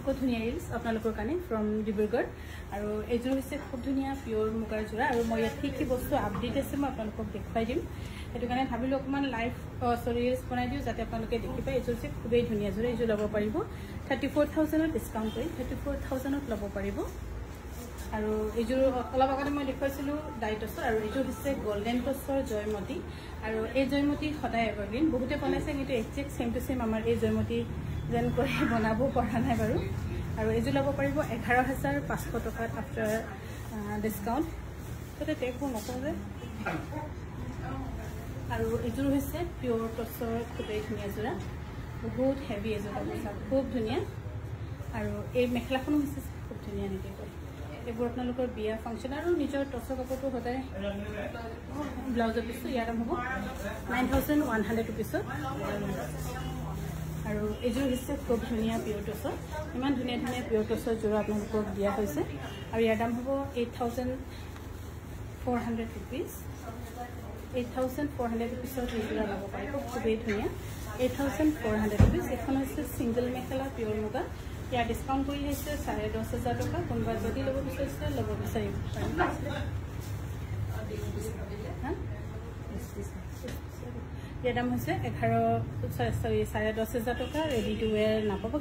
बहुत धुनिया रिल्स आपनालोकर काने फ्रम डिब्रुगढ़ আৰু এযোৰ হৈছে খুব ধুনিয়া পিওৰ মুগাৰ জোৰা আৰু মই ইয়াত কি বস্তু আপডেট আছে মই আপোনালোকক দেখাই দিম এটো কাৰণে ভাবিলো অকমান লাইভ ৰিলস বনাই দিও যাতে আপোনালোকে দেখি পায় এযোৰ যে খুবেই ধুনিয়া জোৰা এযোৰ লব পাৰিব 34000 ডিসকাউন্ট কৰি 34000 ত লব পাৰিব আৰু এযোৰ অলপ আগতে মই দেখাইছিলো ডাইটছৰ আৰু এযোৰ হৈছে গোল্ডেন টছৰ জয়মতী আৰু এই জয়মতী সদায় এভাৰগ্ৰীন বহুতে বনাইছে কিন্তু একজেক্ট সেম টু সেম আমাৰ এই জয়মতী যেন কৰি বনাব পৰা নাই বাৰু আৰু এযোৰ লব পাৰিব 11500 টকাত আফটাৰ ডিসকাউন্ট ততে টেকো নকৰে আৰু এযোৰ হৈছে পিওৰ টছৰ খুবেই ধুনিয়া জোৰা বহুত হেভি এযোৰ খুব ধুনিয়া আৰু এই মেখেলাখন হৈছে খুব ধুনিয়া নেকি এবোৰ আপোনালোকৰ বিয়া ফাংচন আৰু নিজৰ টছৰ কাপোৰটো সদায় ব্লাউজৰ পিছটো ইয়াৰ দাম হ'ব 9100 रुपीस আৰু এযোৰ হৈছে খুব ধুনিয়া পিওৰ টছৰ ইমান ধুনিয়া ধুনিয়া পিওৰ টছৰ জোৰা আপোনালোকক দিয়া হৈছে আৰু ইয়াৰ দাম হ'ব 8400 रुपीस 8400 रुपीस জোৰা ল'ব পাৰিব খুবেই ধুনিয়া 8400 रुपीस এখন হৈছে সিঙ্গল মেখেলা পিওৰ মুগা ইয়াৰ ডিসকাউন্ট কৰি হৈছে 10500 টকা কোনবা যদি ল'ব বিচাৰিছে ল'ব বিচাৰিব ইয়াৰ দাম হৈছে 11000 টকা ৰেডি টু ওয়্যাৰ নাপাব